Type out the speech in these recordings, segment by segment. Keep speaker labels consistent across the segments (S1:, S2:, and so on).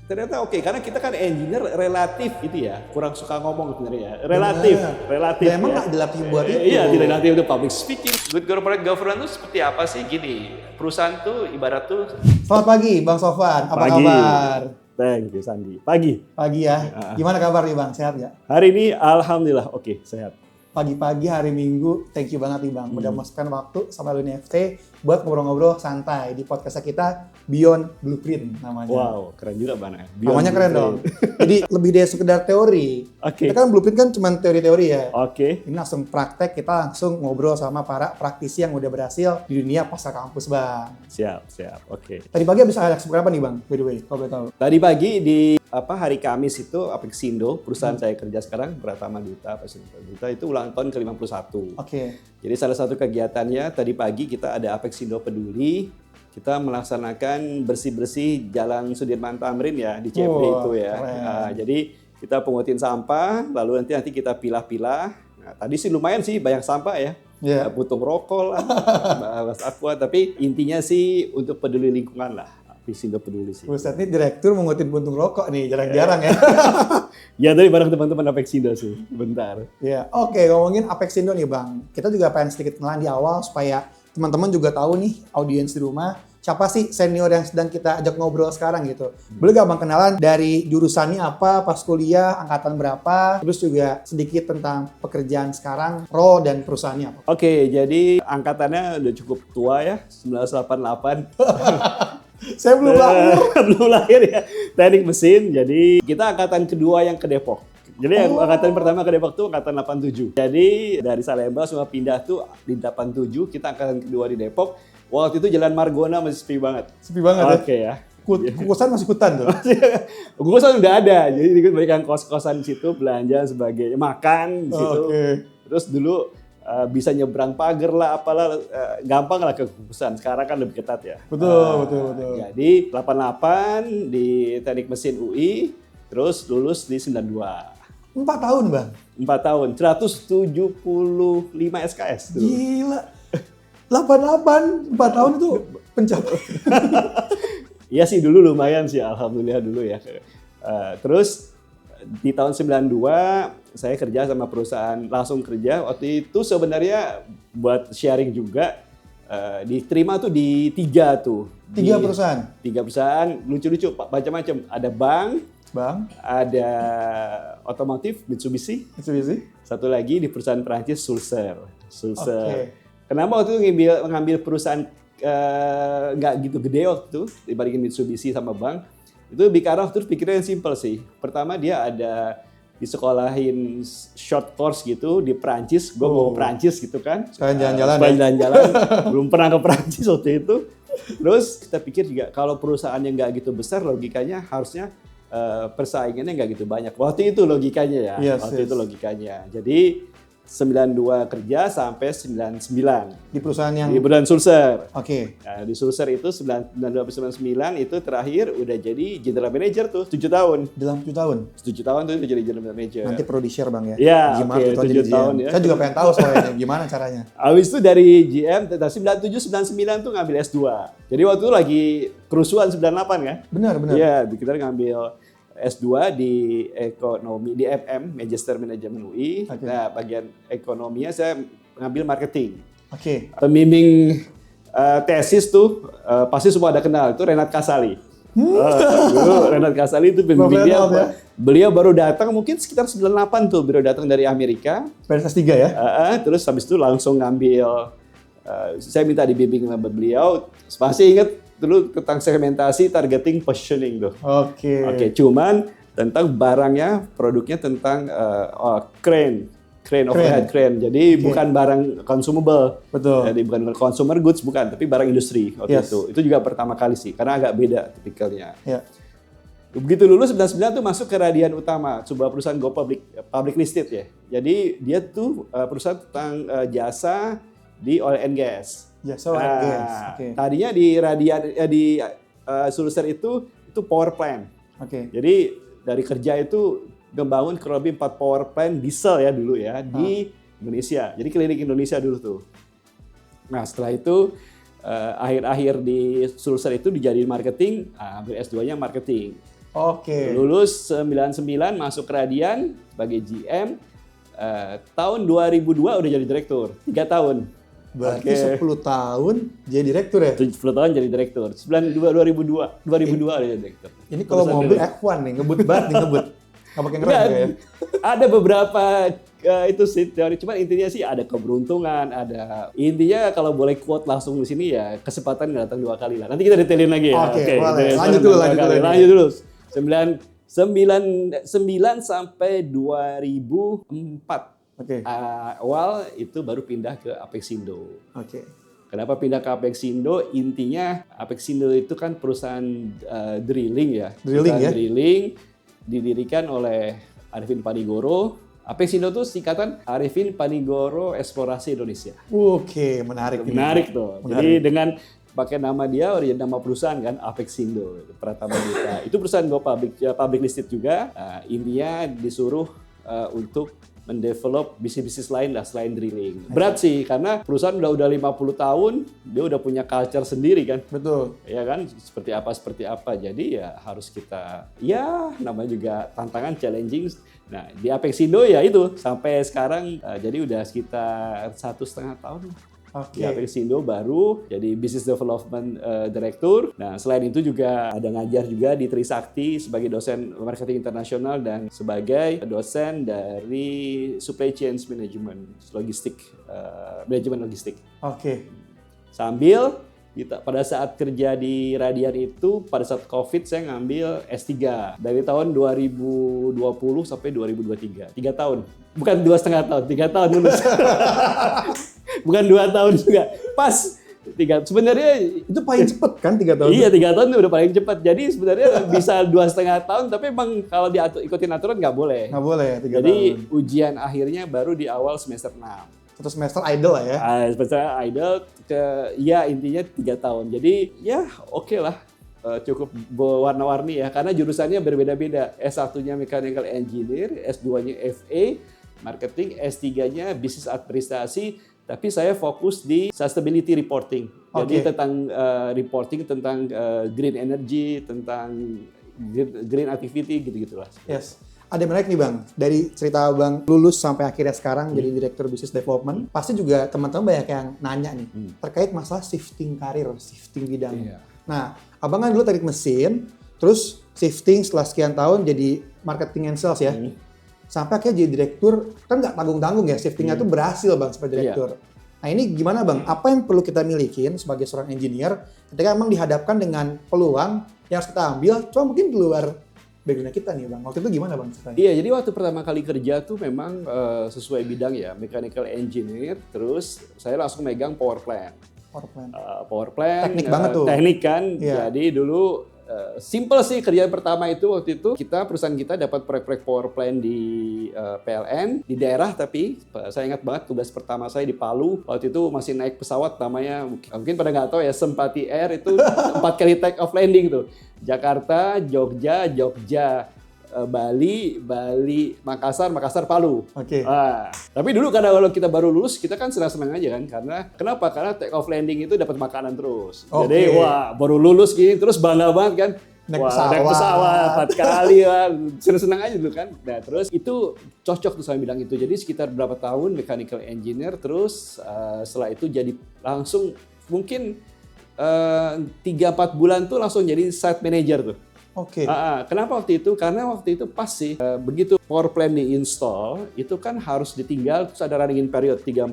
S1: Ternyata oke, karena kita kan engineer relatif gitu ya, kurang suka ngomong sebenarnya. Relatif.
S2: Ya, emang nggak dilatih buat itu.
S1: Iya, tidak dilatih untuk public speaking. Good corporate governance itu seperti apa sih? Gini, perusahaan tuh ibarat tuh.
S2: Selamat pagi Bang Sofwan, apa
S1: Pagi.
S2: kabar?
S1: Thank you Sandi. Pagi.
S2: Pagi ya, gimana kabar nih Bang, sehat ya?
S1: Hari ini alhamdulillah oke, sehat.
S2: Pagi-pagi hari Minggu, thank you banget nih Bang, udah mau spend waktu sama Luni FT buat ngobrol-ngobrol santai di podcast kita Beyond Blueprint namanya.
S1: Wow, keren juga Bang.
S2: Namanya keren dong. Jadi lebih dari sekedar teori.
S1: Oke.
S2: Kita kan Blueprint kan cuma teori-teori ya.
S1: Oke.
S2: Ini langsung praktek, kita langsung ngobrol sama para praktisi yang udah berhasil di dunia pasar kampus Bang.
S1: Siap. Oke.
S2: Tadi pagi habis aksi berapa nih Bang, by the way, kalau boleh tahu?
S1: Tadi pagi di hari Kamis itu Apexindo, perusahaan saya kerja sekarang, Pratama Duta, Duta itu ulang tahun ke-51.
S2: Oke.
S1: Jadi salah satu kegiatannya tadi pagi kita ada Apexindo Peduli. Kita melaksanakan bersih-bersih Jalan Sudirman Tamrin ya di CFD itu ya. Jadi kita pungutin sampah, lalu nanti kita pilah-pilah. Nah, tadi sih lumayan sih banyak sampah ya.
S2: Yeah.
S1: Putung rokok lah, bahas aqua, tapi intinya sih untuk peduli lingkungan lah. Apexindo Peduli sih.
S2: Buset, nih direktur mengutin puntung rokok nih, jarang-jarang ya.
S1: Ya dari bareng teman-teman Apexindo sih, bentar.
S2: Ya, oke, ngomongin Apexindo nih Bang. Kita juga pengen sedikit kenalan di awal supaya teman-teman juga tahu nih, audiens di rumah, siapa sih senior yang sedang kita ajak ngobrol sekarang gitu. Boleh gak Bang kenalan dari jurusannya apa, pas kuliah, angkatan berapa, terus juga sedikit tentang pekerjaan sekarang, role dan perusahaannya apa?
S1: Oke, jadi angkatannya udah cukup tua ya, 1988.
S2: Saya belum lahir.
S1: Belum lahir ya, teknik mesin. Jadi kita angkatan kedua yang ke Depok. Jadi yang angkatan pertama ke Depok tuh angkatan 87. Jadi dari Salemba semua pindah tuh di 87, kita angkatan kedua di Depok. Waktu itu Jalan Margona masih sepi banget.
S2: Sepi banget
S1: Oke ya.
S2: Kukusan masih hutan tuh.
S1: Kosan udah ada, jadi ikut berikan kos-kosan di situ, belanja sebagai makan di situ. Terus dulu bisa nyebrang pagar lah, apalah, gampang lah ke Kukusan. Sekarang kan lebih ketat ya.
S2: Betul.
S1: Jadi 88 di teknik mesin UI, terus lulus di 92.
S2: 4 tahun Bang?
S1: 4 tahun, 175 SKS dulu.
S2: Gila. 88, 4 tahun itu pencapaian.
S1: Iya sih dulu lumayan sih, alhamdulillah dulu ya. Terus di tahun 92 saya kerja sama perusahaan, langsung kerja. Waktu itu sebenarnya buat sharing juga, diterima tuh di 3 tuh.
S2: 3 perusahaan?
S1: 3 perusahaan, lucu-lucu, macam-macam. Ada bank, ada otomotif, Mitsubishi. Satu lagi di perusahaan Perancis, Sulzer.
S2: Okay.
S1: Kenapa waktu itu ngambil perusahaan nggak gitu gede waktu itu dibandingin Mitsubishi sama bank? Itu karena terus pikirnya yang simple sih. Pertama dia ada disekolahin short course gitu di Perancis. Gue mau Perancis gitu kan.
S2: Sekalian jalan-jalan.
S1: Belum pernah ke Perancis waktu itu. Terus kita pikir juga kalau perusahaannya nggak gitu besar, logikanya harusnya persaingannya nggak gitu banyak. Waktu itu logikanya ya. Waktu itu logikanya. Jadi 92 kerja sampai 99.
S2: Di perusahaan yang?
S1: Di perusahaan Sulzer.
S2: Oke.
S1: Nah, di Sulzer itu 92-99 itu terakhir udah jadi general manager tuh 7 tahun.
S2: Dalam 7 tahun?
S1: 7 tahun tuh jadi general manager.
S2: Nanti perlu di-share Bang ya?
S1: Iya,
S2: gimana
S1: 7 tahun ya.
S2: Saya juga pengen tahu soalnya gimana caranya.
S1: Habis itu dari GM, 97-99 tuh ngambil S2. Jadi waktu itu lagi kerusuhan 98 kan?
S2: Benar.
S1: Iya, kita ngambil S2 di ekonomi, di MM, Magister Manajemen UI. Okay. Nah, bagian ekonominya saya ngambil marketing.
S2: Oke.
S1: Pembimbing tesis tuh pasti semua ada kenal, itu Renat Kasali. Dulu Renat Kasali itu pembimbing dia. Beliau baru datang mungkin sekitar 98 tuh, beliau datang dari Amerika.
S2: S3 ya?
S1: Terus habis itu langsung ngambil, saya minta dibimbing sama beliau. Masih ingat dulu tentang segmentasi, targeting, positioning tuh. Oke, cuman tentang barangnya, produknya tentang crane overhead crane. Jadi bukan barang consumable.
S2: Betul.
S1: Jadi bukan consumer goods, bukan, tapi barang industri waktu itu. Itu juga pertama kali sih, karena agak beda tipikalnya. Begitu lulus 99 tuh masuk ke Radian Utama, sebuah perusahaan go public listed ya. Jadi dia tuh perusahaan tentang jasa di oil and gas. Tadinya di Radian di Sulzer itu power plant. Jadi dari kerja itu ngebangun kurang lebih 4 power plant diesel ya dulu ya di Indonesia. Jadi keliling Indonesia dulu tuh. Nah setelah itu akhir-akhir di Sulzer itu dijadiin marketing, ambil S2-nya marketing.
S2: Oke.
S1: Lulus 99 masuk ke Radian sebagai GM. Tahun 2002 udah jadi direktur. 3 tahun.
S2: Berarti 10 tahun jadi direktur ya?
S1: 10 tahun jadi direktur. 2002 udah jadi direktur.
S2: Ini kalau mobil F1 nih, ngebut banget nih, ngebut. Nggak pakai ngerem ya?
S1: Ada beberapa itu sih teori, cuman intinya sih ada keberuntungan, ada intinya kalau boleh quote langsung di sini ya kesempatan datang 2 kali lah. Nanti kita detailin lagi ya.
S2: Oke, boleh. Lanjut dulu.
S1: 99 sampai 2004. Awal itu baru pindah ke Apexindo. Kenapa pindah ke Apexindo? Intinya Apexindo itu kan perusahaan drilling ya. Drilling didirikan oleh Arifin Panigoro. Apexindo itu singkatan Arifin Panigoro Eksplorasi Indonesia.
S2: Oke, menarik.
S1: Menarik tuh. Jadi dengan pakai nama dia, nama perusahaan kan Apexindo, Pratama Duta. Itu perusahaan go public listed juga. Intinya disuruh untuk mendevelop bisnis-bisnis lain lah selain drilling. Berat sih karena perusahaan udah 50 tahun, dia udah punya culture sendiri kan.
S2: Betul.
S1: Ya kan, seperti apa. Jadi ya harus kita, ya namanya juga tantangan challenging. Nah, di Apexindo ya itu sampai sekarang jadi udah sekitar 1,5 tahun. Di Apexindo baru jadi Business Development Director. Nah, selain itu juga ada ngajar juga di Trisakti sebagai dosen marketing internasional dan sebagai dosen dari Supply Chain Management, manajemen logistik. Sambil pada saat kerja di Radian itu, pada saat COVID saya ngambil S3 dari tahun 2020 sampai 2023. 3 tahun. Bukan 2,5 tahun, 3 tahun lulus. Bukan 2 tahun juga. Pas 3. Sebenarnya
S2: itu paling cepet kan 3 tahun?
S1: Iya, 3 tahun itu udah paling cepat. Jadi sebenarnya bisa 2,5 tahun, tapi emang kalau ikutin aturan nggak boleh.
S2: Nggak boleh, 3 tahun.
S1: Jadi ujian akhirnya baru di awal semester 6.
S2: 1 semester idle lah ya?
S1: Semester idle, ya intinya 3 tahun. Jadi ya oke lah. Cukup warna-warni ya, karena jurusannya berbeda-beda. S1-nya Mechanical Engineer, S2-nya FA, Marketing, S3-nya Bisnis Administrasi, tapi saya fokus di Sustainability Reporting. Jadi tentang reporting tentang green energy, tentang green activity, gitu-gitulah.
S2: Yes. Ada yang menarik nih Bang, dari cerita Bang lulus sampai akhirnya sekarang jadi Direktur Business Development, pasti juga teman-teman banyak yang nanya nih, terkait masalah shifting karir, shifting bidang. Nah, Abang kan dulu teknik mesin, terus shifting setelah sekian tahun jadi marketing and sales ya. Sampai akhirnya jadi direktur, kan nggak tanggung-tanggung ya, shiftingnya tuh berhasil Bang sebagai direktur. Nah ini gimana Bang, apa yang perlu kita milikin sebagai seorang engineer ketika emang dihadapkan dengan peluang yang harus kita ambil, cuma mungkin di luar background kita nih Bang. Waktu itu gimana Bang ceritanya?
S1: Iya, jadi waktu pertama kali kerja tuh memang sesuai bidang ya, mechanical engineer, terus saya langsung megang power plant. Power plant.
S2: Teknik banget tuh.
S1: Teknik kan, jadi dulu simple sih kerjaan pertama itu waktu itu perusahaan kita dapat proyek-proyek power plant di PLN di daerah, tapi saya ingat banget tugas pertama saya di Palu waktu itu masih naik pesawat namanya mungkin pada nggak tahu ya, Sempati Air itu 4 kali take off landing tuh, Jakarta, Jogja, Bali, Makassar, Palu. Tapi dulu karena kalau kita baru lulus, kita kan senang-senang aja kan. Kenapa? Karena take off landing itu dapat makanan terus. Jadi baru lulus gini terus bangga banget kan. Naik pesawat 4 kali lah, senang-senang aja dulu kan. Nah terus itu cocok tuh sama bidang itu. Jadi sekitar berapa tahun mechanical engineer, terus setelah itu jadi langsung mungkin 3-4 bulan tuh langsung jadi site manager tuh. Kenapa waktu itu? Karena waktu itu pas sih begitu power plant di-install, itu kan harus ditinggal, terus ada running period 3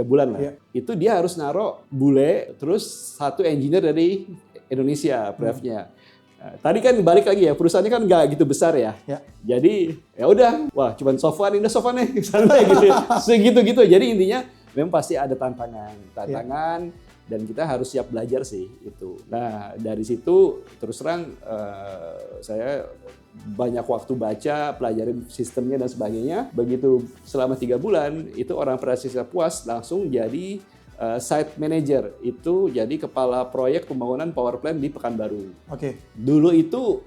S1: bulan lah. Itu dia harus naruh bule, terus 1 engineer dari Indonesia, Brevnya. Tadi kan balik lagi ya, perusahaannya kan nggak gitu besar ya. Jadi ya udah, cuman Sofwan nih, santai gitu. Segitu-gitu. Jadi intinya memang pasti ada tantangan. Dan kita harus siap belajar sih itu. Nah dari situ terus terang saya banyak waktu baca, pelajarin sistemnya dan sebagainya. Begitu selama 3 bulan itu orang operasinya puas, langsung jadi site manager. Itu jadi kepala proyek pembangunan power plant di Pekanbaru. Dulu itu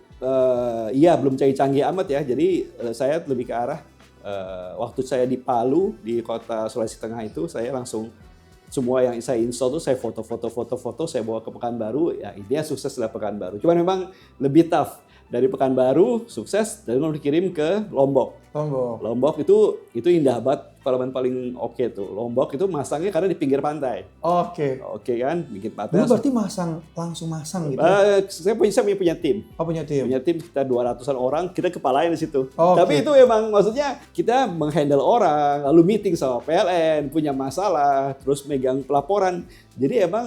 S1: belum canggih amat ya. Jadi saya lebih ke arah waktu saya di Palu di kota Sulawesi Tengah itu, saya langsung semua yang saya install tuh saya foto, saya bawa ke Pekanbaru, ya intinya sukses lah Pekanbaru. Cuma memang lebih tough. dari Pekanbaru sukses dan dikirim ke Lombok. Lombok itu indah banget, pengalaman paling oke tuh. Lombok itu masangnya karena di pinggir pantai. Oke kan, pinggir pantai.
S2: Lu berarti langsung masang gitu?
S1: Saya punya tim.
S2: Punya tim.
S1: Punya tim sekitar 200-an orang, kita kepalain di situ. Tapi itu emang maksudnya kita menghandle orang, lalu meeting sama PLN, punya masalah, terus megang pelaporan. Jadi emang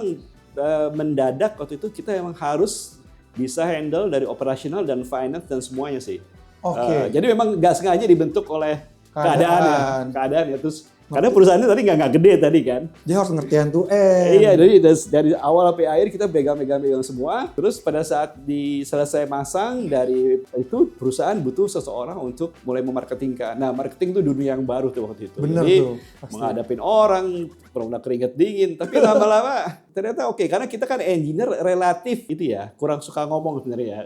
S1: mendadak waktu itu kita emang harus bisa handle dari operasional dan finance dan semuanya sih. Jadi memang nggak sengaja dibentuk oleh keadaan ya. Terus karena perusahaannya tadi nggak gede tadi kan.
S2: Dia harus ngertiin tuh.
S1: Iya, jadi dari awal sampai akhir kita pegang semua. Terus pada saat selesai masang dari itu perusahaan butuh seseorang untuk mulai memarketingkan. Nah, marketing itu dunia yang baru tuh waktu itu.
S2: Bener
S1: jadi
S2: tuh,
S1: menghadapin orang, pernah keringet dingin. Tapi lama-lama ternyata oke, karena kita kan engineer relatif itu ya, kurang suka ngomong sebenarnya ya.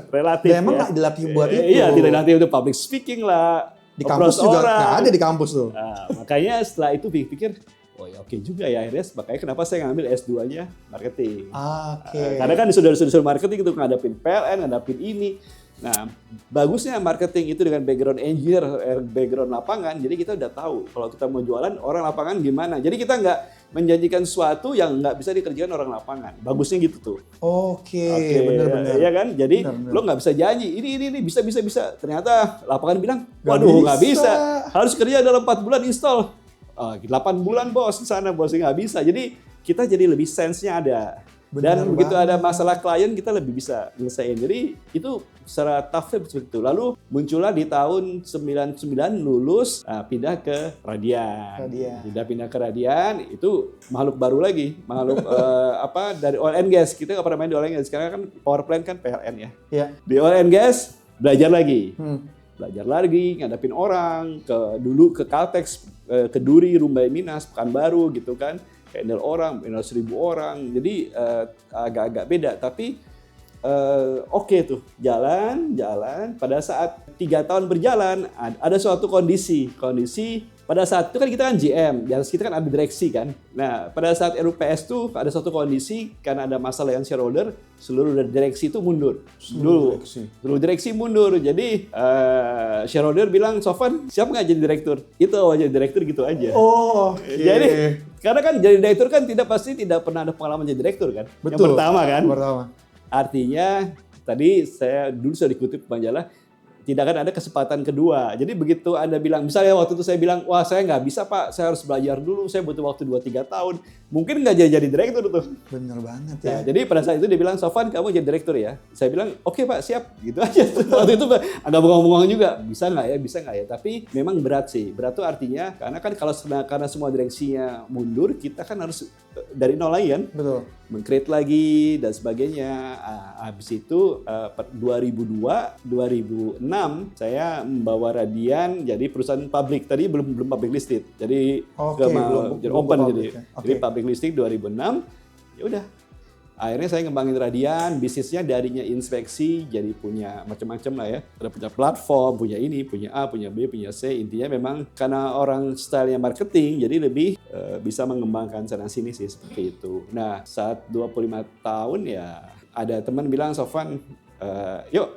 S1: Relatif.
S2: Dan emang nggak dilatih buat itu.
S1: Iya, tidak dilatih untuk public speaking lah.
S2: Di kampus juga nggak ada di kampus tuh.
S1: Nah, makanya setelah itu pikir, oh ya oke juga ya akhirnya. Makanya kenapa saya ngambil S2-nya marketing. Karena kan disuruh marketing itu ngadapin PLN, ngadapin ini. Nah, bagusnya marketing itu dengan background engineer, background lapangan, jadi kita udah tahu kalau kita mau jualan orang lapangan gimana. Jadi kita nggak menjanjikan sesuatu yang nggak bisa dikerjakan orang lapangan. Bagusnya gitu tuh.
S2: Benar-benar.
S1: Iya kan? Jadi lo nggak bisa janji, ini bisa. Ternyata lapangan bilang, waduh nggak bisa. Harus kerja dalam 4 bulan install. 8 bulan bos di sana, bos nggak bisa. Jadi kita jadi lebih sense-nya ada. Dan begitu ada masalah klien kita lebih bisa nyelesain. Jadi itu secara toughnya seperti itu. Lalu muncullah di tahun 99 lulus pindah ke Radian. Pindah ke Radian itu makhluk baru lagi. Makhluk dari oil and gas. Kita nggak pernah main di oil and gas. Sekarang kan power plant kan PLN ya. Di oil and gas belajar lagi. Belajar lagi, ngadapin orang, dulu ke Caltex, ke Duri, Rumbai Minas, Pekanbaru gitu kan. Handle orang, handle 1.000 orang, jadi agak-agak beda. Tapi oke tuh, jalan. Pada saat 3 tahun berjalan, ada suatu kondisi. Pada saat itu kan kita kan GM, di atas kita kan ada direksi kan. Nah, pada saat RUPS tuh ada suatu kondisi, karena ada masalah yang shareholder, seluruh direksi itu mundur. Seluruh direksi mundur, jadi shareholder bilang, Sofwan, siap nggak jadi direktur? Itu aja direktur gitu aja. Jadi, karena kan jadi direktur kan tidak pernah ada pengalaman jadi direktur kan.
S2: Betul.
S1: Yang pertama kan.
S2: Pertama.
S1: Artinya, tadi dulu saya dikutip majalah, tidak akan ada kesempatan kedua. Jadi begitu Anda bilang, misalnya waktu itu saya bilang, wah saya nggak bisa Pak, saya harus belajar dulu, saya butuh waktu 2-3 tahun. Mungkin nggak jadi direktur tuh.
S2: Bener banget ya.
S1: Nah, jadi pada saat itu dia bilang, Sofwan kamu jadi direktur ya? Saya bilang, oke Pak, siap. Gitu aja. Waktu itu agak bengong-bengong juga, bisa nggak ya? Tapi memang berat sih. Berat tuh artinya, karena semua direksinya mundur, kita kan harus dari nol lagi kan?
S2: Betul.
S1: Meng-create lagi dan sebagainya. Habis itu 2006 saya membawa Radian jadi perusahaan publik. Tadi belum public listed. Jadi jadi open jadi. Jadi public listing 2006. Ya udah. Akhirnya saya ngembangin Radian, bisnisnya darinya inspeksi jadi punya macam-macam lah ya. Ada punya platform, punya ini, punya A, punya B, punya C. Intinya memang karena orang stylenya marketing jadi lebih bisa mengembangkan sana sini sih seperti itu. Nah, saat 25 tahun ya ada teman bilang, Sofwan, yuk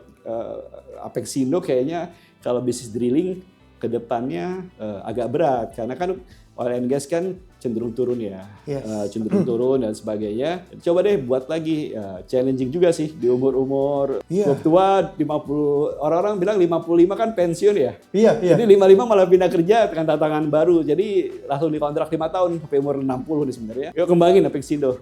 S1: Apexindo kayaknya kalau bisnis drilling ke depannya agak berat karena kan oil and gas kan cenderung turun ya, cenderung turun dan sebagainya. Coba deh buat lagi, challenging juga sih di umur-umur tua 50, orang-orang bilang 55 kan pensiun ya. Jadi 55 malah pindah kerja dengan tantangan baru. Jadi langsung dikontrak 5 tahun sampai umur 60 nih sebenarnya. Yuk kembangin Apexindo.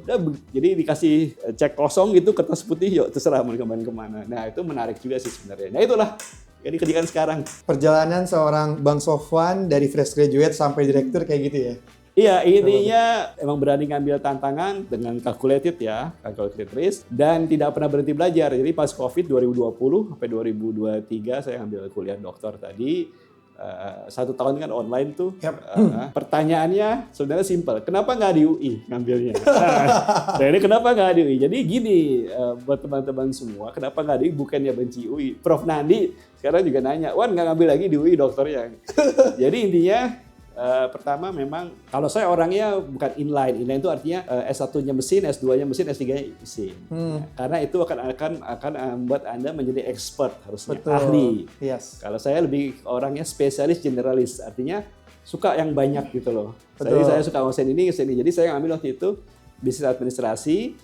S1: Jadi dikasih cek kosong gitu, kertas putih, yuk terserah mau dikembangin kemana. Nah itu menarik juga sih sebenarnya. Nah itulah yang dikerjakan sekarang.
S2: Perjalanan seorang Bang Sofwan dari fresh graduate sampai direktur kayak gitu ya?
S1: Iya, intinya emang berani ngambil tantangan dengan calculated risk, dan tidak pernah berhenti belajar. Jadi pas COVID 2020 sampai 2023 saya ngambil kuliah doktor tadi. 1 tahun kan online tuh. Pertanyaannya sebenarnya simpel. Kenapa nggak di UI ngambilnya? Jadi kenapa nggak di UI? Jadi gini, buat teman-teman semua, kenapa nggak di UI? Bukannya benci UI. Prof Nandi sekarang juga nanya, Wan nggak ngambil lagi di UI dokternya. Jadi intinya Pertama memang kalau saya orangnya bukan inline itu artinya S1-nya mesin, S2-nya mesin, S3-nya mesin. Karena itu akan membuat Anda menjadi expert harusnya,
S2: Betul.
S1: ahli.
S2: Yes.
S1: Kalau saya lebih orangnya spesialis, generalis, artinya suka yang banyak gitu loh.
S2: Betul.
S1: Saya suka mesin ini. Jadi saya ngambil waktu itu bisnis administrasi.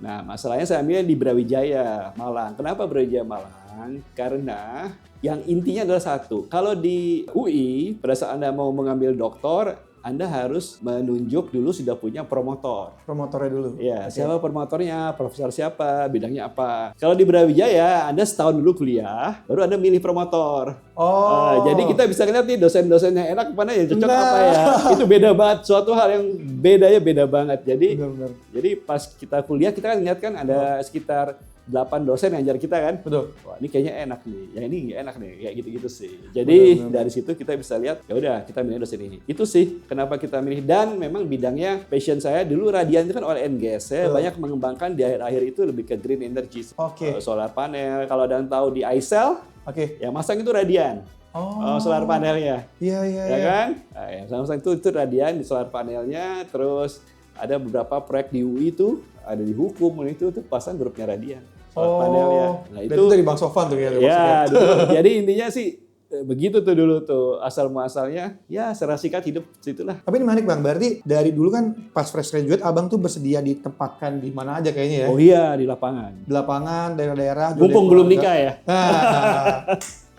S1: Nah, masalahnya saya ambilnya di Brawijaya, Malang. Kenapa Brawijaya Malang? Karena yang intinya adalah satu. Kalau di UI, pada saat Anda mau mengambil doktor, Anda harus menunjuk dulu sudah punya promotor.
S2: Promotornya dulu.
S1: Ya, siapa promotornya, profesor siapa, bidangnya apa. Kalau di Brawijaya, Anda setahun dulu kuliah, baru Anda milih promotor. Jadi kita bisa lihat nih dosen-dosen yang enak mana ya, cocok apa ya. Itu beda banget, suatu hal yang beda banget. Jadi
S2: Benar.
S1: jadi pas kita kuliah, kita kan lihat kan ada sekitar 8 dosen yang ngajar kita kan.
S2: Betul.
S1: Wah, ini kayaknya enak nih. Yang ini nggak enak nih, kayak gitu-gitu sih. Jadi dari situ kita bisa lihat, ya udah kita milih dosen ini. Itu sih kenapa kita milih, dan memang bidangnya passion saya dulu radian itu kan oil and gas. Saya banyak mengembangkan di akhir-akhir itu lebih ke green energy. Solar panel, kalau ada yang tahu di iCell, yang masang itu radian. Solar panelnya.
S2: Iya.
S1: Ya kan? Nah, yang masang itu radian di solar panelnya, terus ada beberapa proyek di UI itu, ada di hukum itu pasang grupnya radian. Solar panelnya. Nah, itu
S2: dari Bang Sofan tuh ya.
S1: Ya, dulu. Jadi intinya sih begitu tuh dulu tuh asal muasalnya. Ya, secara singkat hidup situlah.
S2: Tapi ini menarik Bang, berarti dari dulu kan pas fresh graduate Abang tuh bersedia ditempatkan di mana aja kayaknya ya.
S1: Oh iya, di lapangan.
S2: Di lapangan, daerah-daerah.
S1: Mumpung belum nikah ya.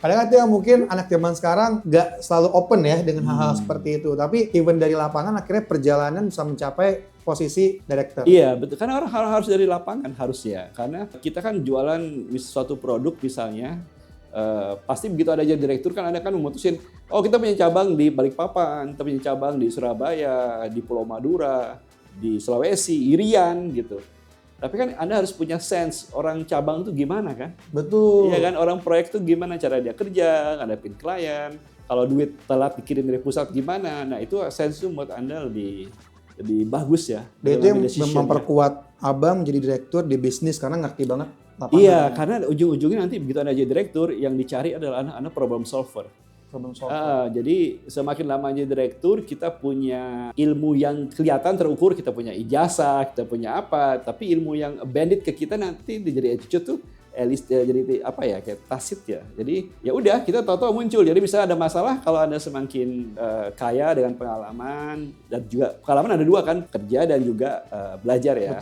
S2: Kadang kan yang mungkin anak zaman sekarang nggak selalu open ya dengan hal-hal seperti itu. Tapi even dari lapangan akhirnya perjalanan bisa mencapai posisi director.
S1: Iya, betul. Karena orang harus dari lapangan harusnya. Karena kita kan jualan suatu produk misalnya, pasti begitu ada jadi direktur kan Anda kan memutusin, oh kita punya cabang di Balikpapan, kita punya cabang di Surabaya, di Pulau Madura, di Sulawesi, Irian gitu. Tapi kan Anda harus punya sense orang cabang itu gimana kan?
S2: Betul.
S1: Iya kan, orang proyek itu gimana cara dia kerja, ngadepin klien. Kalau duit telat dikirim dari pusat gimana? Nah itu sense itu buat Anda lebih bagus ya.
S2: Dan itu yang memperkuat Abang menjadi direktur di bisnis karena ngerti banget lapangan.
S1: Iya, karena ujung-ujungnya nanti begitu Anda jadi direktur, yang dicari adalah anak-anak problem solver. Jadi semakin lama jadi direktur, kita punya ilmu yang kelihatan terukur, kita punya ijazah, kita punya apa, tapi ilmu yang bandit ke kita nanti jadi attitude tuh jadi apa ya, kayak tacit ya. Jadi ya udah kita tahu-tahu muncul. Jadi bisa ada masalah kalau Anda semakin kaya dengan pengalaman, dan juga pengalaman ada dua kan, kerja dan juga belajar ya.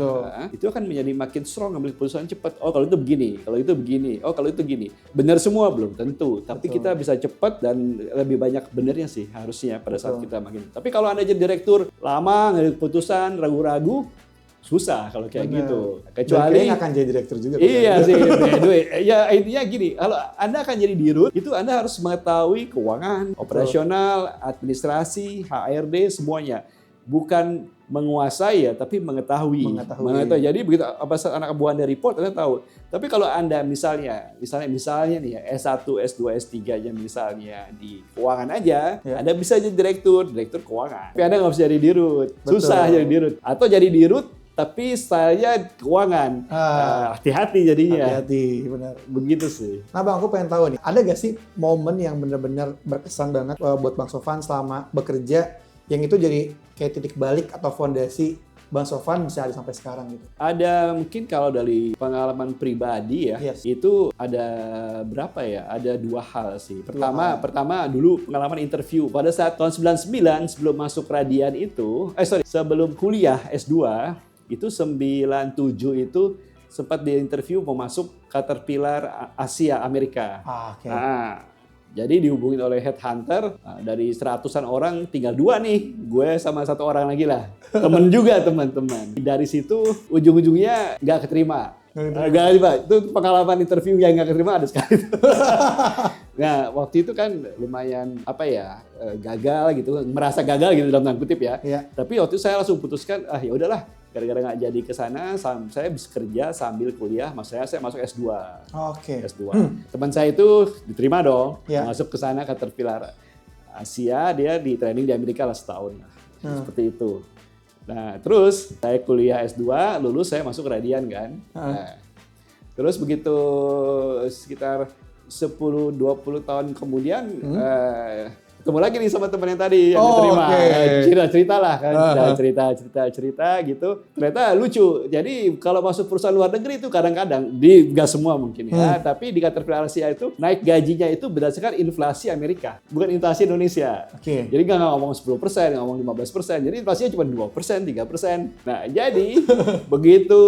S1: Itu akan menjadi makin strong, ambil keputusan cepat. Oh kalau itu begini, kalau itu begini, oh kalau itu gini. Benar semua belum tentu, tapi kita bisa cepat dan lebih banyak benernya sih harusnya pada saat kita makin. Tapi kalau Anda jadi direktur lama ngambil keputusan, ragu-ragu, susah kalau kayak gitu. Kecuali
S2: akan jadi direktur juga.
S1: Iya sih. Ya intinya gini, kalau Anda akan jadi dirut, itu Anda harus mengetahui keuangan, operasional, administrasi, HRD semuanya. Bukan menguasai ya, tapi mengetahui. Jadi begitu apa anak buah Anda report, Anda tahu. Tapi kalau Anda misalnya nih ya, S1, S2, S3-nya misalnya di keuangan aja, Anda bisa jadi direktur keuangan. Tapi Anda nggak bisa jadi dirut. Susah jadi dirut. Atau jadi dirut tapi stylenya keuangan. Hati-hati jadinya.
S2: Hati-hati, benar.
S1: Begitu sih.
S2: Nah Bang, aku pengen tahu nih, ada gak sih momen yang benar-benar berkesan banget buat Bang Sofan selama bekerja, yang itu jadi kayak titik balik atau fondasi Bang Sofan bisa ada sampai sekarang gitu?
S1: Ada mungkin kalau dari pengalaman pribadi ya, itu ada berapa ya? Ada dua hal sih. Pertama dulu pengalaman interview. Pada saat tahun 99 sebelum masuk Radian itu, sebelum kuliah S2, itu 97 itu sempat diinterview mau masuk Caterpillar Asia Amerika. Jadi dihubungin oleh headhunter, dari 100-an orang tinggal 2 nih, gue sama 1 orang lagi lah. Temen juga teman-teman. Dari situ ujung-ujungnya nggak keterima. Itu pengalaman interview yang nggak keterima ada sekali. Nah waktu itu kan lumayan gagal gitu, merasa gagal gitu dalam tanda kutip ya. Tapi waktu itu saya langsung putuskan, ya udahlah, gara-gara nggak jadi ke sana, saya bisa kerja sambil kuliah. Maksudnya saya masuk S2. S2. Teman saya itu diterima dong, masuk ke sana Caterpillar Asia, dia di training di Amerika lah setahun. Seperti itu. Nah, terus saya kuliah S2, lulus saya masuk Radian kan. Nah, terus begitu sekitar 10-20 tahun kemudian ketemu lagi nih sama teman yang tadi yang diterima. Cerita-cerita lah kan, cerita gitu. Ternyata lucu. Jadi kalau masuk perusahaan luar negeri itu kadang-kadang, nggak semua mungkin ya, tapi di Caterpillar Asia itu naik gajinya itu berdasarkan inflasi Amerika, bukan inflasi Indonesia. Jadi nggak ngomong 10%, nggak ngomong 15%. Jadi inflasinya cuma 2%, 3%. Nah jadi begitu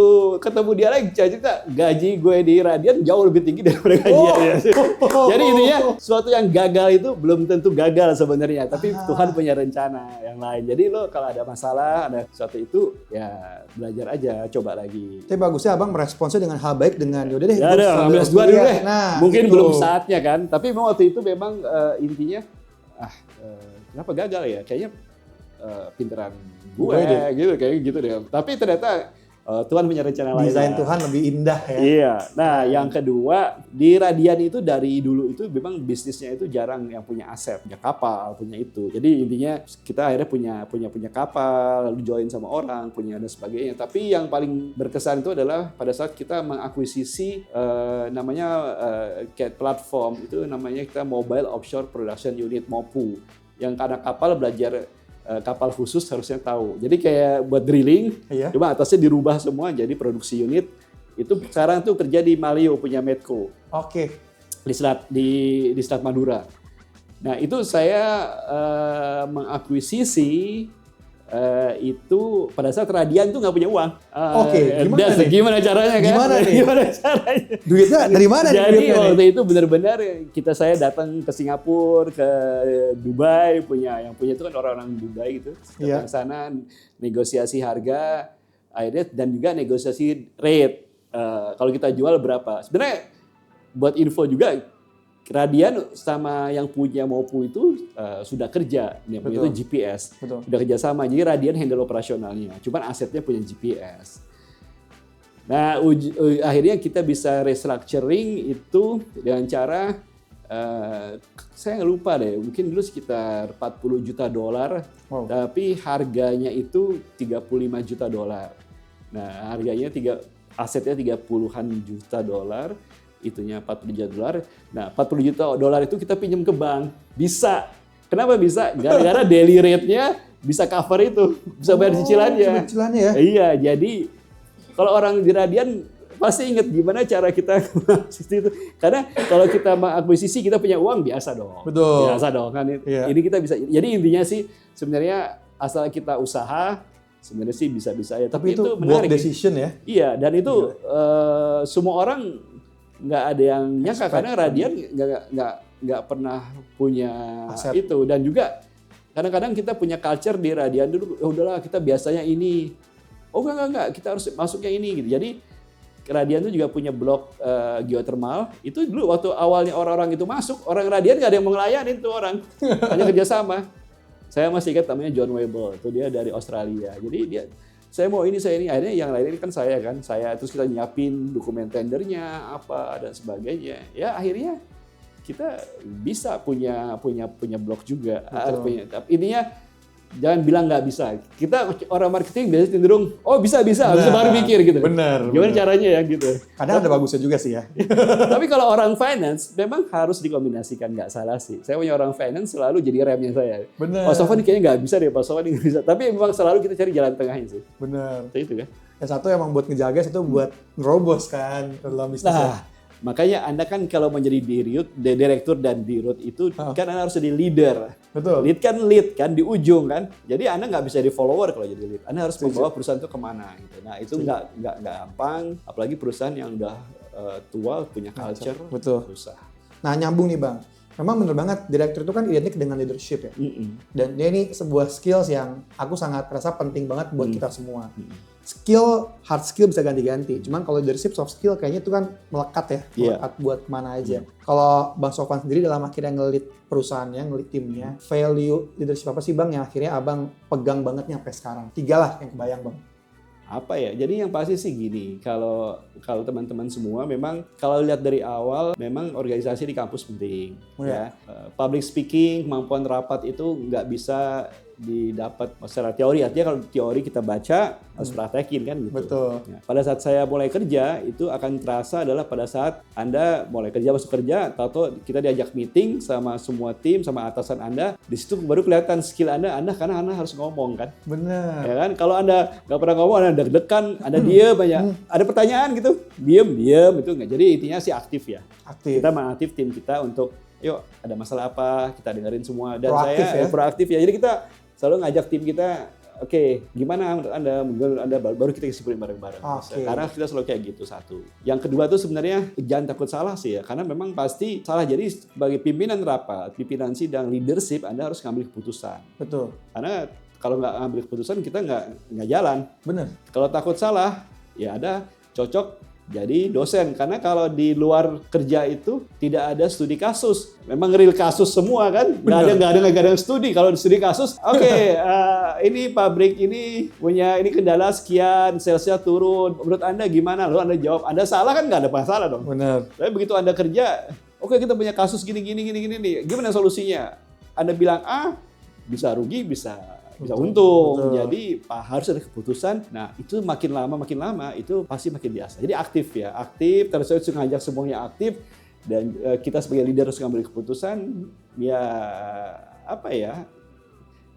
S1: ketemu dia lagi cerita, gaji gue di Radian jauh lebih tinggi daripada gajinya dia. Jadi intinya sesuatu yang gagal itu belum tentu gagal sebenarnya, tapi Tuhan punya rencana yang lain. Jadi lo kalau ada masalah, ada sesuatu itu ya belajar aja, coba lagi.
S2: Tapi bagusnya abang meresponsnya dengan hal baik, dengan yaudah deh.
S1: Ya udah, ambil S2 dulu deh.
S2: Nah,
S1: mungkin
S2: gitu.
S1: belum saatnya kan, tapi memang waktu itu memang intinya kenapa gagal ya? Kayaknya pinteran gue gitu, kayak gitu deh. Tapi ternyata Tuhan punya rencana lain.
S2: Desain Tuhan lebih indah ya.
S1: Iya. Nah, yang kedua di Radian itu dari dulu itu memang bisnisnya itu jarang yang punya aset, punya kapal, punya itu. Jadi intinya kita akhirnya punya kapal, lalu join sama orang, punya dan sebagainya. Tapi yang paling berkesan itu adalah pada saat kita mengakuisisi namanya kayak platform itu namanya kita Mobile Offshore Production Unit MOPU. Yang karena kapal belajar kapal khusus harusnya tahu. Jadi kayak buat drilling, cuma atasnya dirubah semua jadi produksi unit. Itu sekarang tuh kerja di Malio punya Medco. Di Selat Madura. Nah itu saya mengakuisisi itu pada saat Radian tuh nggak punya uang. Gimana caranya kan? Gimana caranya?
S2: Duitnya dari mana?
S1: Jadi waktu itu benar-benar saya datang ke Singapura, ke Dubai, yang punya itu kan orang-orang Dubai gitu. Datang sana negosiasi harga, akhirnya dan juga negosiasi rate. Kalau kita jual berapa? Sebenarnya buat info juga. Radian sama yang punya MOPU itu sudah kerja, yang punya itu GPS, sudah kerja sama. Jadi Radian handle operasionalnya, cuman asetnya punya GPS. Nah akhirnya kita bisa restructuring itu dengan cara saya nggak lupa deh, mungkin dulu sekitar $40 juta, tapi harganya itu $35 juta. Nah harganya asetnya $30-an juta. Itunya $40 juta. Nah, $40 juta itu kita pinjam ke bank. Bisa. Kenapa bisa? Gara-gara daily rate-nya bisa cover itu, bisa bayar cicilannya.
S2: Cicilannya ya?
S1: Iya, jadi kalau orang di Radian pasti ingat gimana cara kita itu. Karena kalau kita mengakuisisi kita punya uang biasa dong. Biasa dong kan. Ini kita bisa. Jadi intinya sih sebenarnya asal kita usaha sebenarnya sih bisa-bisa ya. Tapi itu menarik.
S2: Decision ya?
S1: Iya, dan itu semua orang nggak ada yang nyangka karena Radian nggak pernah punya aset itu. Dan juga kadang-kadang kita punya culture di Radian dulu, udahlah kita biasanya ini, enggak, kita harus masuknya ini gitu. Jadi Radian itu juga punya blok geothermal. Itu dulu waktu awalnya orang-orang itu masuk, orang Radian nggak ada yang mau ngelayanin tuh orang, hanya kerjasama. Saya masih ingat namanya John Webel, itu dia dari Australia. Jadi dia saya mau ini, akhirnya yang lain kan saya terus kita nyiapin dokumen tendernya apa dan sebagainya. Ya akhirnya kita bisa punya blog juga. Intinya jangan bilang nggak bisa. Kita orang marketing biasanya cenderung bisa baru mikir gitu.
S2: Benar.
S1: Gimana caranya ya gitu.
S2: Kadang ada bagusnya juga sih ya.
S1: Tapi kalau orang finance memang harus dikombinasikan, nggak salah sih. Saya punya orang finance selalu jadi remnya saya.
S2: Benar.
S1: Pak Sofwan kayaknya nggak bisa deh, Pak Sofwan nggak bisa. Tapi memang selalu kita cari jalan tengahnya sih.
S2: Benar.
S1: Itu kan.
S2: Yang satu emang buat ngejaga, satu buat nerobos kan dalam bisnis.
S1: Makanya Anda kan kalau menjadi direktur dan dirut itu kan Anda harus jadi leader.
S2: Betul.
S1: Lead kan di ujung kan. Jadi Anda nggak bisa jadi follower kalau jadi lead. Anda harus membawa perusahaan itu kemana gitu. Nah itu nggak gampang. Apalagi perusahaan yang udah tua punya culture.
S2: Betul.
S1: Susah.
S2: Nah nyambung nih Bang. Memang bener banget direktur itu kan identik dengan leadership ya. Dan dia ini sebuah skills yang aku sangat rasa penting banget buat kita semua. Hard skill bisa ganti-ganti. Cuman kalau leadership, soft skill kayaknya itu kan melekat ya. Melekat buat mana aja. Kalau Bang Sofwan sendiri dalam akhirnya ngelit perusahaannya, ngelit timnya, value leadership apa sih Bang yang akhirnya Abang pegang banget nih sampai sekarang? 3 lah yang kebayang Bang.
S1: Apa ya? Jadi yang pasti sih gini, kalau teman-teman semua memang kalau lihat dari awal memang organisasi di kampus penting. Ya. Public speaking, kemampuan rapat itu nggak bisa didapat secara teori. Artinya kalau teori kita baca harus praktekin kan gitu.
S2: Betul.
S1: Ya, pada saat saya mulai kerja itu akan terasa adalah pada saat Anda mulai kerja, masuk kerja, atau kita diajak meeting sama semua tim, sama atasan Anda, di situ baru kelihatan skill Anda karena Anda harus ngomong kan.
S2: Benar.
S1: Ya kan? Kalau Anda nggak pernah ngomong, Anda deg-degan, Anda diem banyak, ada pertanyaan gitu, diem itu nggak. Jadi intinya sih aktif ya.
S2: Aktif.
S1: Kita mengaktif tim kita untuk, yuk ada masalah apa, kita dengerin semua. Dan
S2: Proaktif
S1: saya
S2: ya?
S1: proaktif ya. Jadi kita selalu ngajak tim kita, oke, gimana menurut Anda, baru kita kesimpulan bareng-bareng.
S2: Okay.
S1: Karena kita selalu kayak gitu, satu. Yang kedua tuh sebenarnya jangan takut salah sih ya, karena memang pasti salah. Jadi sebagai pimpinan rapat, pimpinan sidang, leadership, Anda harus ngambil keputusan.
S2: Betul.
S1: Karena kalau nggak ngambil keputusan, kita nggak jalan.
S2: Benar.
S1: Kalau takut salah, ya ada cocok jadi dosen. Karena kalau di luar kerja itu tidak ada studi kasus. Memang real kasus semua kan. Nggak ada studi. Kalau studi kasus, oke, ini pabrik ini punya ini kendala sekian, salesnya turun. Menurut Anda gimana? Lalu Anda jawab, Anda salah kan nggak ada masalah dong.
S2: Benar.
S1: Tapi begitu Anda kerja, oke, kita punya kasus gini nih. Gimana solusinya? Anda bilang A, bisa rugi, bisa untung.
S2: Betul.
S1: Jadi harus ada keputusan. Nah, itu makin lama itu pasti makin biasa. Jadi aktif ya, aktif. Terus saya ngajak semuanya aktif, dan kita sebagai leader harus ngambil keputusan. Ya apa ya?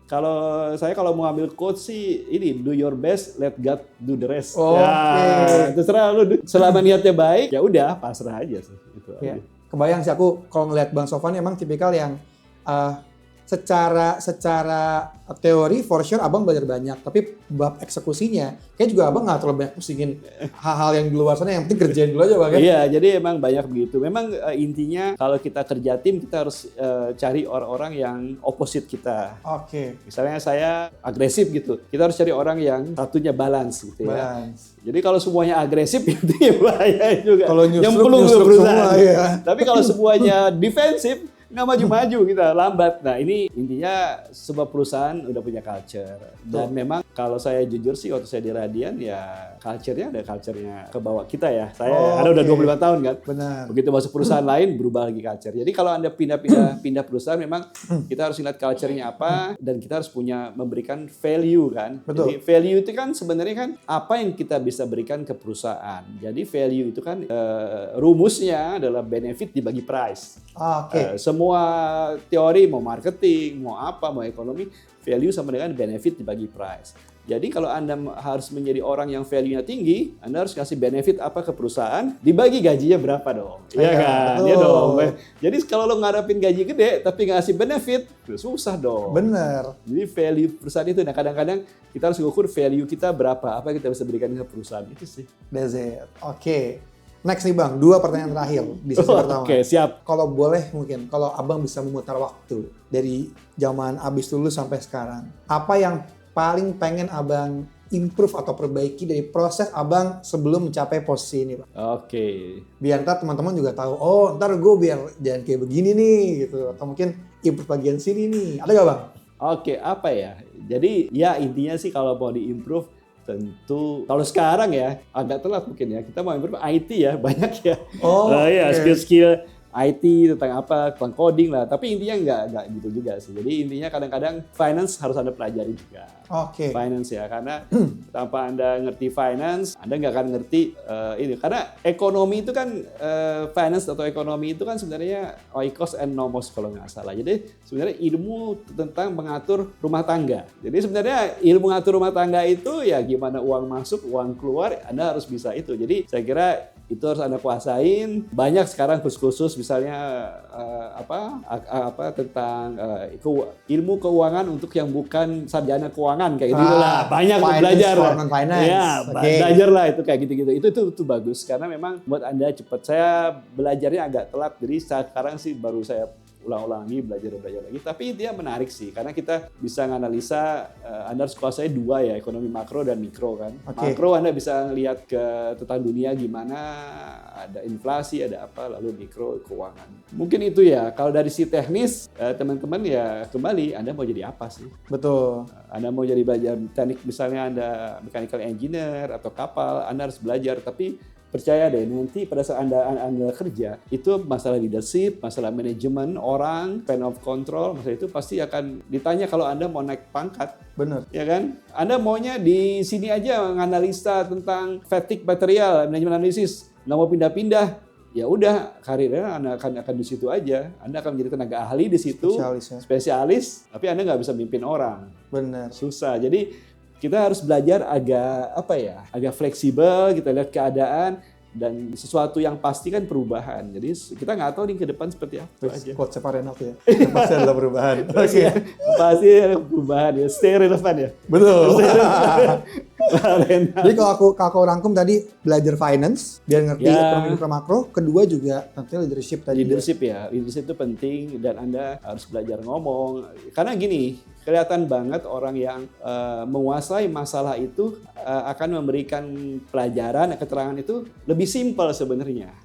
S1: Kalau mau ambil quote sih ini, do your best, let God do the rest. Ya, terserah lu. Selama niatnya baik, ya udah pasrah aja sih. Itu
S2: ya.
S1: aja.
S2: Kebayang sih aku kalau ngeliat Bang Sofwan emang tipikal yang secara teori for sure abang belajar banyak, tapi bab eksekusinya kayak juga abang nggak terlalu banyak pusingin hal-hal yang di luar sana, yang penting kerjain dulu aja bang.
S1: Iya, jadi emang banyak begitu. Memang intinya kalau kita kerja tim, kita harus cari orang-orang yang opposite kita.
S2: Oke.
S1: Misalnya saya agresif gitu, kita harus cari orang yang satunya balance gitu ya.
S2: Balance.
S1: Jadi kalau semuanya agresif itu ya bahaya juga.
S2: Kalau
S1: nyemplung
S2: semua, ya.
S1: Tapi kalau semuanya defensif, nggak maju-maju, kita lambat. Nah, ini intinya sebuah perusahaan udah punya culture. Dan memang kalau saya jujur sih, waktu saya di Radian ya culture-nya ada culture-nya ke bawah kita ya. Saya ada udah 25 tahun kan.
S2: Benar.
S1: Begitu masuk perusahaan lain berubah lagi culture. Jadi kalau Anda pindah perusahaan, memang kita harus lihat culture-nya apa, dan kita harus memberikan value kan.
S2: Betul.
S1: Jadi value itu kan sebenarnya kan apa yang kita bisa berikan ke perusahaan. Jadi value itu kan rumusnya adalah benefit dibagi price.
S2: Oke.
S1: Semua teori, mau marketing, mau apa, mau ekonomi, value sama dengan benefit dibagi price. Jadi kalau Anda harus menjadi orang yang value-nya tinggi, Anda harus kasih benefit apa ke perusahaan, dibagi gajinya berapa dong. Iya kan? Iya dong. Jadi kalau lo ngarepin gaji gede tapi nggak kasih benefit, susah dong.
S2: Bener.
S1: Jadi value perusahaan itu, nah kadang-kadang kita harus ukur value kita berapa, apa yang kita bisa berikan ke perusahaan itu sih.
S2: That's it. Oke. Next nih Bang, 2 pertanyaan terakhir di sesi pertama.
S1: Oke, siap.
S2: Kalau boleh mungkin, kalau Abang bisa memutar waktu dari zaman abis lulus sampai sekarang, apa yang paling pengen Abang improve atau perbaiki dari proses Abang sebelum mencapai posisi ini, Pak?
S1: Oke.
S2: Biar ntar teman-teman juga tahu, oh ntar gue biar jangan kayak begini nih gitu, atau mungkin improve bagian sini nih. Ada gak Bang?
S1: Oke, apa ya? Jadi ya intinya sih kalau mau di-improve, tentu kalau sekarang ya agak telat mungkin ya, kita mau improve IT ya, banyak ya. Ya, skill-skill IT tentang apa, tentang coding lah. Tapi intinya nggak gitu juga sih. Jadi intinya kadang-kadang finance harus Anda pelajari juga.
S2: Oke.
S1: Finance ya, karena tanpa Anda ngerti finance, Anda nggak akan ngerti ini. Karena ekonomi itu kan, finance atau ekonomi itu kan sebenarnya oikos and nomos kalau nggak salah. Jadi sebenarnya ilmu tentang mengatur rumah tangga. Jadi sebenarnya ilmu mengatur rumah tangga itu ya gimana uang masuk, uang keluar, Anda harus bisa itu. Jadi saya kira itu harus Anda kuasain. Banyak sekarang khusus misalnya tentang ilmu keuangan untuk yang bukan sarjana keuangan kayak gitu lah. Banyak belajar. Ya, belajar lah itu kayak gitu-gitu. Itu bagus karena memang buat Anda cepat. Saya belajarnya agak telat, jadi sekarang sih baru saya ulang-ulang lagi, belajar lagi. Tapi dia menarik sih, karena kita bisa menganalisa, Anda harus kuasai 2 ya, ekonomi makro dan mikro kan. Makro Anda bisa ngelihat tentang dunia gimana, ada inflasi, ada apa, lalu mikro keuangan. Mungkin itu ya, kalau dari si teknis, teman-teman ya kembali, Anda mau jadi apa sih?
S2: Betul.
S1: Anda mau jadi belajar teknik, misalnya Anda mechanical engineer atau kapal, Anda harus belajar, tapi percaya deh, nanti pada saat Anda kerja, itu masalah leadership, masalah manajemen orang, span of control, masalah itu pasti akan ditanya kalau Anda mau naik pangkat.
S2: Benar.
S1: Ya kan? Anda maunya di sini aja menganalisa tentang fatigue material, manajemen analisis, nggak mau pindah-pindah. Ya udah, karirnya Anda akan di situ aja. Anda akan menjadi tenaga ahli di situ, spesialis, tapi Anda nggak bisa mimpin orang.
S2: Benar.
S1: Susah. Jadi kita harus belajar agak fleksibel, kita lihat keadaan, dan sesuatu yang pasti kan perubahan. Jadi kita nggak tahu nih ke depan seperti apa aja.
S2: Quote Pak Renat ya, pasti ada perubahan.
S1: Oke. Pasti ada perubahan ya, stay relevan ya.
S2: Betul. Jadi kalau aku rangkum tadi, belajar finance, biar ngerti ekonomi mikro makro. Kedua juga nanti leadership tadi.
S1: Leadership itu penting, dan Anda harus belajar ngomong. Karena gini, kelihatan banget orang yang menguasai masalah itu akan memberikan pelajaran, keterangan itu lebih simpel sebenarnya.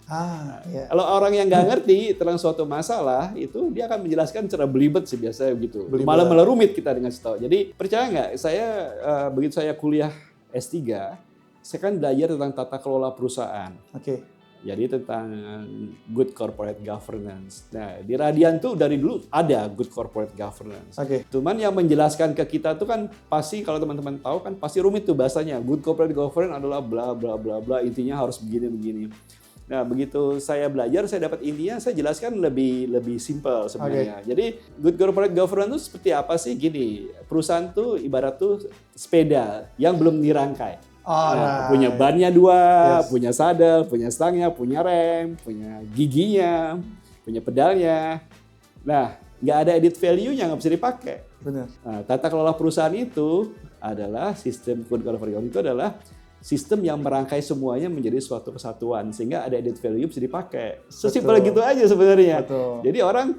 S1: Kalau orang yang nggak ngerti tentang suatu masalah, itu dia akan menjelaskan secara belibet sih biasanya begitu. Malah melerumit kita dengan tahu. Jadi percaya nggak, saya begitu saya kuliah S3, saya kan belajar tentang tata kelola perusahaan. Jadi tentang good corporate governance. Nah, di Radian tuh dari dulu ada good corporate governance. Cuman yang menjelaskan ke kita tuh kan pasti, kalau teman-teman tahu kan pasti rumit tuh bahasanya. Good corporate governance adalah bla bla bla bla, intinya harus begini. Nah, begitu saya belajar, saya dapat intinya, saya jelaskan lebih simpel sebenarnya. Jadi good corporate governance itu seperti apa sih? Gini, perusahaan tuh ibarat tuh sepeda yang belum dirangkai. Punya bannya 2, punya sadel, punya stangnya, punya rem, punya giginya, punya pedalnya. Nah, nggak ada added value-nya, nggak bisa dipakai.
S2: Benar.
S1: Nah, tata kelola perusahaan itu adalah sistem good corporate governance, itu adalah sistem yang merangkai semuanya menjadi suatu kesatuan sehingga ada added value bisa dipakai. Sesimpel gitu aja sebenarnya. Jadi orang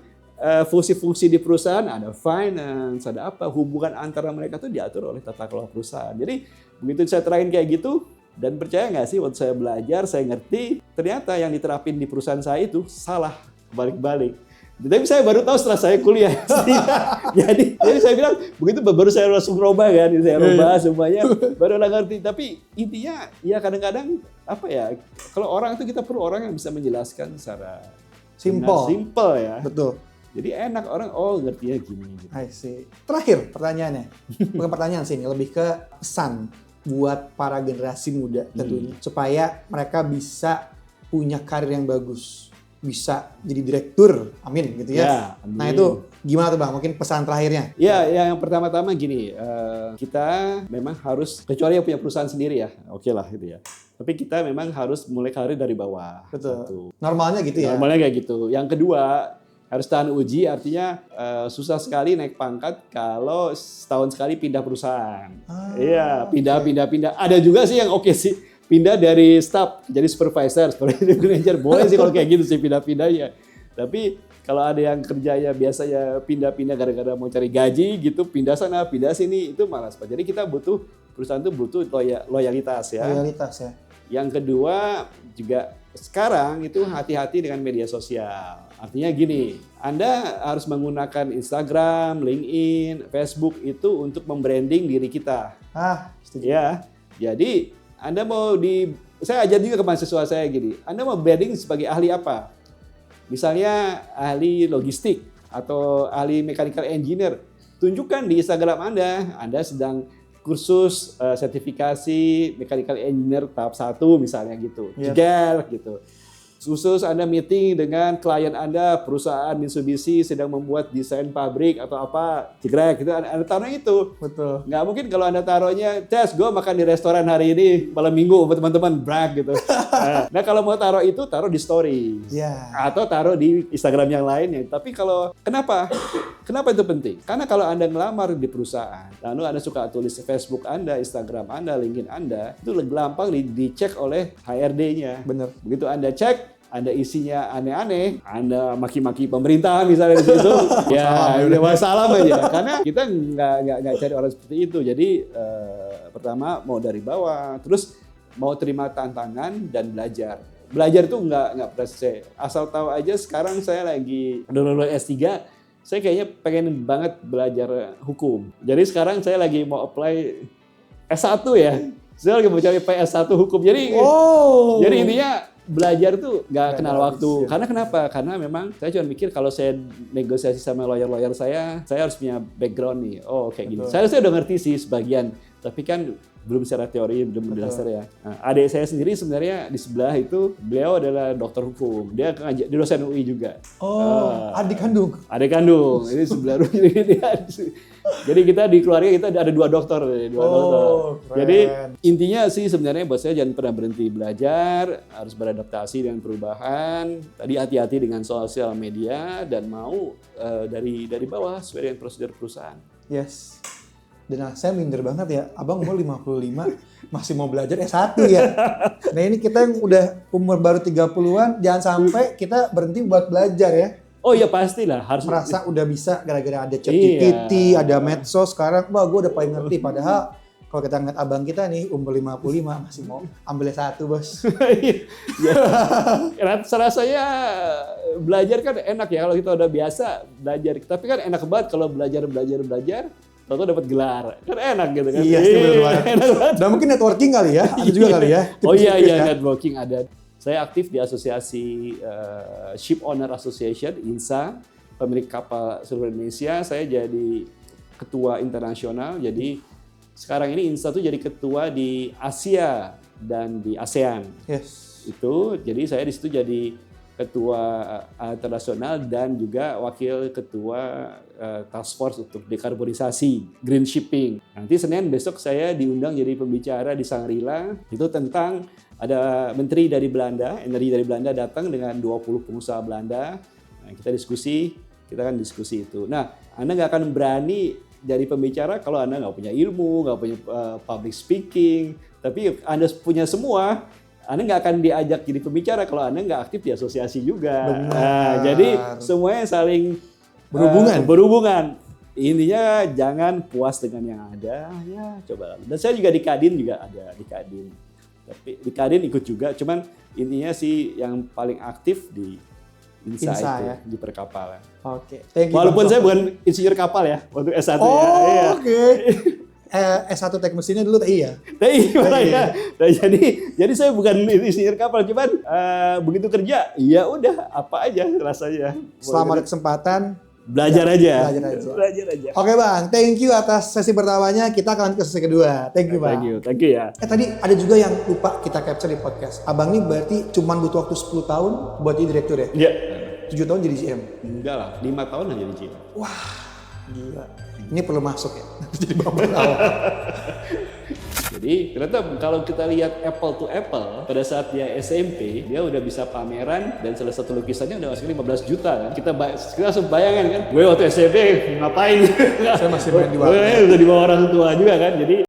S1: fungsi-fungsi di perusahaan, ada finance, ada apa, hubungan antara mereka itu diatur oleh tata kelola perusahaan. Jadi begitu saya terangin kayak gitu, dan percaya nggak sih waktu saya belajar, saya ngerti, ternyata yang diterapin di perusahaan saya itu salah, balik-balik. Tapi saya baru tahu setelah saya kuliah. jadi saya bilang, begitu baru saya langsung rubah kan, saya rubah semuanya, baru ngerti. Tapi intinya, ya kadang-kadang, kalau orang itu kita perlu orang yang bisa menjelaskan secara simple ya.
S2: Betul.
S1: Jadi enak orang, ngertinya gini. Gitu.
S2: I see. Terakhir pertanyaannya, bukan pertanyaan sih ini, lebih ke pesan buat para generasi muda tentunya, supaya mereka bisa punya karir yang bagus, bisa jadi direktur, amin gitu ya. Amin. Nah itu gimana tuh Bang, mungkin pesan terakhirnya?
S1: Ya, yang pertama-tama gini, kita memang harus, kecuali yang punya perusahaan sendiri ya, oke lah gitu ya. Tapi kita memang harus mulai karir dari bawah.
S2: Betul. Normalnya gitu ya?
S1: Normalnya kayak gitu. Yang kedua, harus tahan uji, artinya susah sekali naik pangkat kalau setahun sekali pindah perusahaan. Iya, pindah. Ada juga sih yang oke sih, pindah dari staff jadi supervisor, manager, boleh sih kalau kayak gitu sih pindah-pindahnya. Tapi kalau ada yang kerjanya biasanya pindah-pindah gara-gara mau cari gaji gitu, pindah sana, pindah sini, itu malas Pak. Jadi kita perusahaan itu butuh loyalitas ya. Yang kedua juga sekarang itu hati-hati dengan media sosial. Artinya gini, Anda harus menggunakan Instagram, LinkedIn, Facebook itu untuk membranding diri kita.
S2: Setuju.
S1: Ya, jadi Anda saya ajar juga ke mahasiswa saya gini, Anda mau branding sebagai ahli apa? Misalnya ahli logistik atau ahli mechanical engineer. Tunjukkan di Instagram Anda sedang kursus sertifikasi mechanical engineer tahap 1 misalnya gitu. Jeger gitu. Khusus Anda meeting dengan klien Anda, perusahaan Mitsubishi sedang membuat desain pabrik atau apa, jegrek gitu, Anda taruh itu.
S2: Betul.
S1: Nggak mungkin kalau Anda taruhnya, gue makan di restoran hari ini, malam minggu buat teman-teman, brag gitu. Nah kalau mau taruh itu, taruh di story. Atau taruh di Instagram yang lainnya. Tapi kenapa itu penting? Karena kalau Anda ngelamar di perusahaan, lalu Anda suka tulis Facebook Anda, Instagram Anda, LinkedIn Anda, itu lebih gampang dicek oleh HRD-nya.
S2: Benar.
S1: Begitu Anda cek, Anda isinya aneh-aneh, Anda maki-maki pemerintah misalnya di situ, ya udah wassalam aja. Karena kita nggak cari orang seperti itu. Jadi pertama mau dari bawah, terus mau terima tantangan dan belajar. Belajar itu nggak pernah selesai. Asal tahu aja sekarang saya lagi dulu S3, saya kayaknya pengen banget belajar hukum. Jadi sekarang saya lagi mau apply S1 ya. Saya lagi mau cari PS1 hukum. Jadi intinya belajar tuh nggak kenal waktu. Karena kenapa? Karena memang saya cuma mikir kalau saya negosiasi sama lawyer-lawyer saya harus punya background nih. Oh kayak gini. Saya udah ngerti sih sebagian, tapi kan belum secara teori, belum dasar ya. Nah, adik saya sendiri sebenarnya di sebelah itu, beliau adalah dokter hukum. Dia ngajar di dosen UI juga.
S2: Adik kandung.
S1: Adik kandung. Ini sebelah dia. Jadi kita di keluarga kita ada dua dokter.
S2: Keren.
S1: Jadi intinya sih sebenarnya buat saya jangan pernah berhenti belajar, harus beradaptasi dengan perubahan. Tadi hati-hati dengan sosial media dan mau dari bawah sesuai dengan prosedur perusahaan.
S2: Yes. Dan saya minder banget ya, abang umur 55 masih mau belajar S1 ya. Nah ini kita yang udah umur baru 30-an, jangan sampai kita berhenti buat belajar ya.
S1: Oh iya pastilah harus
S2: merasa udah bisa gara-gara ada ChatGPT, ada medsos sekarang, wah gue udah paling ngerti. Padahal kalau kita ngeliat abang kita nih umur 55 masih mau ambil S1 bos.
S1: Rasanya belajar kan enak ya kalau kita udah biasa belajar. Tapi kan enak banget kalau belajar. Tahu dapat gelar, kan enak gitu kan?
S2: Iya sih benar banget. Dan mungkin networking kali ya, ada juga kali ya.
S1: Oh iya networking ada. Saya aktif di asosiasi Ship Owner Association (INSA), pemilik kapal seluruh Indonesia. Saya jadi ketua internasional. Jadi sekarang ini INSA tuh jadi ketua di Asia dan di ASEAN.
S2: Yes.
S1: Itu jadi saya di situ jadi ketua internasional dan juga wakil ketua task force untuk dekarbonisasi green shipping. Nanti Senin besok saya diundang jadi pembicara di Shangri-La. Itu tentang ada menteri dari Belanda, energi dari Belanda datang dengan 20 pengusaha Belanda. Nah, kita akan diskusi itu. Nah, Anda nggak akan berani jadi pembicara kalau Anda nggak punya ilmu, nggak punya public speaking. Tapi Anda punya semua. Anda nggak akan diajak jadi pembicara kalau Anda nggak aktif di asosiasi juga. Nah, jadi semuanya saling berhubungan. Intinya jangan puas dengan yang ada, ya coba. Dan saya juga di Kadin juga ada di Kadin. Tapi di Kadin ikut juga, cuman intinya sih yang paling aktif di INSA itu, ya? Di perkapalan.
S2: Oke.
S1: Walaupun saya bukan insinyur kapal ya, untuk S1
S2: ya.
S1: Iya.
S2: Oke. S1 teknik mesinnya dulu TI ya?
S1: TI ya. Nah, jadi saya bukan insinyur kapal, cuman begitu kerja, ya udah apa aja rasanya.
S2: Selama ada kesempatan,
S1: belajar aja.
S2: Oke Bang, thank you atas sesi pertamanya. Kita akan ke sesi kedua. Thank you Bang.
S1: Thank you ya.
S2: Tadi ada juga yang lupa kita capture di podcast. Abang ini berarti cuma butuh waktu 10 tahun buat jadi direktur ya?
S1: Iya.
S2: 7 tahun jadi GM?
S1: Enggak lah, 5 tahun aja jadi GM.
S2: Wah, gila. Ini perlu masuk ya? Jadi bambang awal.
S1: Jadi ternyata kalau kita lihat apple to apple, pada saat dia SMP, dia udah bisa pameran dan salah satu lukisannya udah masuk 15 juta kan. Kita langsung bayangin kan, gue waktu SMP ngapain?
S2: Saya masih main di warnet.
S1: Udah di bawah orang tua juga kan, jadi